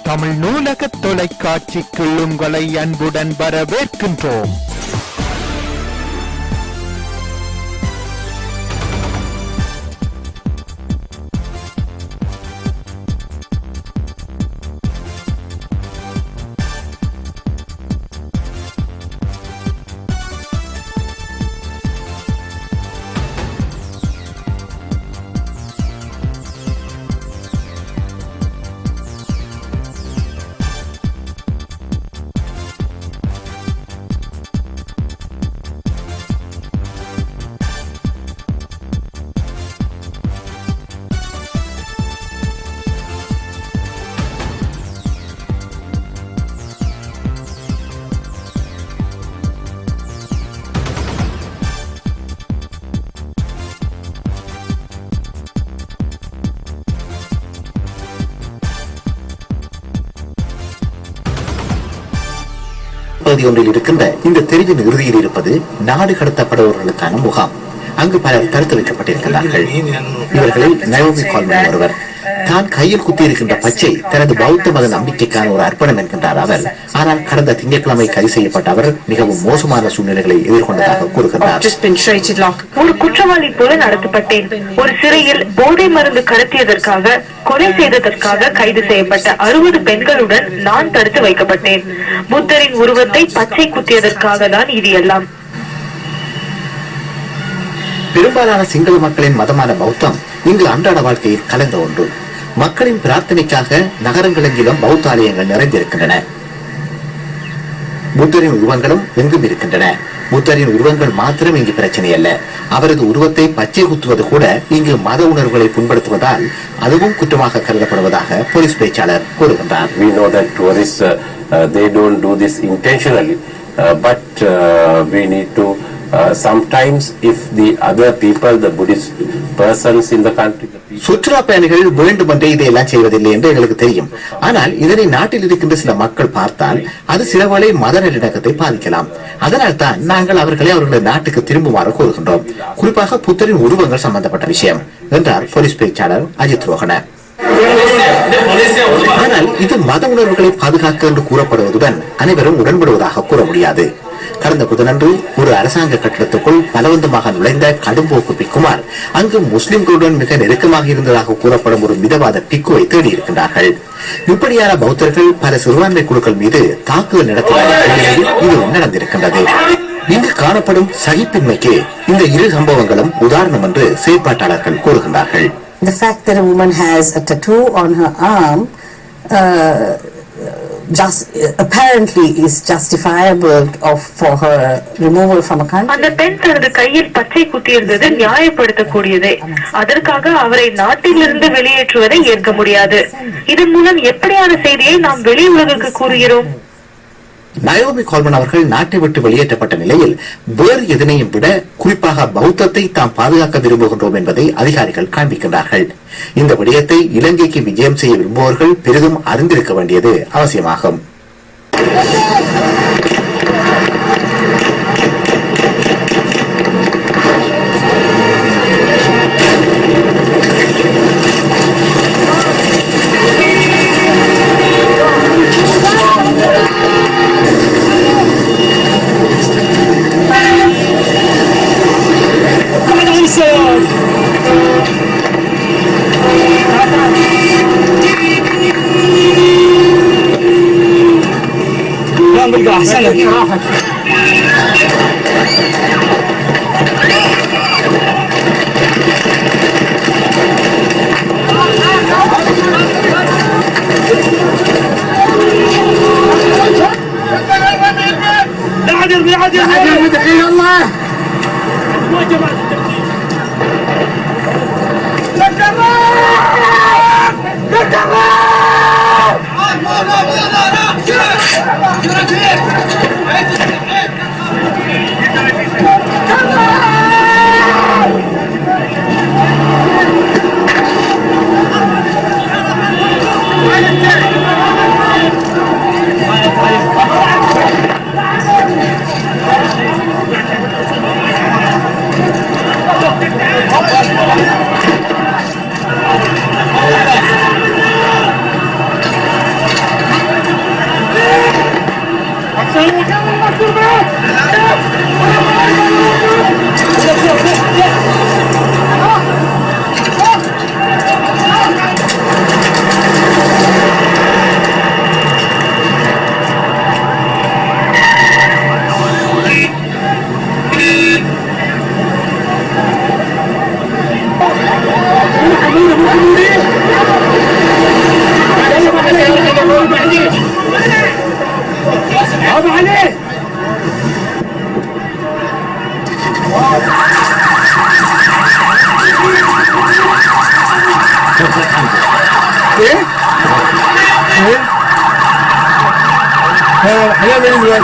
தமிழ் நூலக தொலைக்காட்சிக்குள் உங்களை அன்புடன் வரவேற்கின்றோம். பகுதி ஒன்றில் இருக்கின்ற இந்த தெரிவின் இறுதியில் இருப்பது நாடு கடத்தப்படுபவர்களுக்கான முகாம். அங்கு பலர் தடுத்து வைக்கப்பட்டிருக்கிறார்கள். இவர்களில் நயோமி கால்மன் ஒருவர். தான் கையில் குத்தியிருக்கின்ற பச்சை தனது பௌத்த மத நம்பிக்கைக்கான ஒரு அர்ப்பணம் என்கின்றார் அவர். ஆனால் கடந்த திங்கட்கிழமை கைது செய்யப்பட்ட அவர் மிகவும் மோசமான சூழ்நிலைகளை எதிர்கொண்டதாக கூறுகிறார். ஒரு குற்றவாளி போல நடத்தப்பட்டேன். ஒரு சிறையில் போதை மருந்து கடத்தியதற்காக, கொலை செய்ததற்காக கைது செய்யப்பட்ட 60 பெண்களுடன் நான் தடுத்து வைக்கப்பட்டேன். புத்தரின் உருவத்தை பச்சை குத்தியதற்காக தான் இது எல்லாம். பெரும்பாலான சிங்கள மக்களின் மதமான பௌத்தம் இங்கு அன்றாட வாழ்க்கையில் கலந்த ஒன்று. மக்களின் பிரார்த்தனைக்காக நகரங்களெங்கிலும் பௌத்த ஆலயங்கள் நிறைந்திருக்கின்றன. புத்தரின் உருவங்களும் எங்கும் இருக்கின்றன. புத்தரின் உருவங்கள் மாத்திரம் இங்கு பிரச்சனை அல்ல. அவரது உருவத்தை பச்சை குத்துவது கூட இங்கு மத உணர்வுகளை புண்படுத்துவதால் அதுவும் குற்றமாக கருதப்படுவதாக போலீஸ் பேச்சாளர் கூறுகின்றார். We know that tourists they don't do this intentionally, but we need to sometimes if the other people, the Buddhist persons in the country, சுற்றுலா பயணிகள் வேண்டுமென்றே இதையெல்லாம் செய்வதில்லை என்று எங்களுக்கு தெரியும். ஆனால் இதனை நாட்டில் இருக்கின்ற சில மக்கள் பார்த்தால் அது சிலவேளை மத நல்லிணக்கத்தை பாதிக்கலாம். அதனால் தான் நாங்கள் அவர்களது நாட்டுக்கு திரும்புமாறு கூறுகின்றோம். குறிப்பாக புத்தரின் உருவங்கள் சம்பந்தப்பட்ட விஷயம் என்றார் போலீஸ் பேச்சாளர் அஜித் ரோஹன. ஆனால் இது மத உணர்வுகளை பாதுகாக்க என்று கூறப்படுவதுடன் அனைவரும் உடன்படுவதாக கூற முடியாது. கடந்த புதனன்று ஒரு அரசாங்க கட்டிடத்துக்குள் பலவந்தமாக நுழைந்த கடும்போக்கு பிக்குமார் அங்கு முஸ்லிம்களுடன் மிக நெருக்கமாக இருந்ததாக கூறப்படும் ஒரு மிதவாத பிக்குவை தேடியிருக்கின்றார்கள். இப்படியான பௌத்தர்கள் பல சிறுபான்மை குழுக்கள் மீது தாக்குதல் நடத்திய இது நடந்திருக்கின்றது. இங்கு காணப்படும் சகிப்பின்மைக்கு இந்த இரு சம்பவங்களும் உதாரணம் என்று செயற்பாட்டாளர்கள் கூறுகின்றார்கள். The fact that a woman has a tattoo on her arm apparently is justifiable for her removal from a country. அந்த பெண் தனது கையில் பச்சை குத்தியிருந்தது நியாயப்படுத்தக்கூடியது. அதற்காக அவரை நாட்டிலிருந்து வெளியேற்றுவதை ஏற்க முடியாது. இதன் மூலம் எப்படியான செய்தியை நாம் வெளி உலகுக்கு கூறுகிறோம்? நயோமி கால்மன் அவர்கள் நாட்டை விட்டு வெளியேற்றப்பட்ட நிலையில் வேறு எதனையும் விட குறிப்பாக பௌத்தத்தை தாம் பாதுகாக்க விரும்புகின்றோம் என்பதை அதிகாரிகள் காண்பிக்கின்றார்கள். இந்த விடயத்தை இலங்கைக்கு விஜயம் செய்ய விரும்புபவர்கள் பெரிதும் அறிந்திருக்க வேண்டியது அவசியமாகும். حيا بين الوقت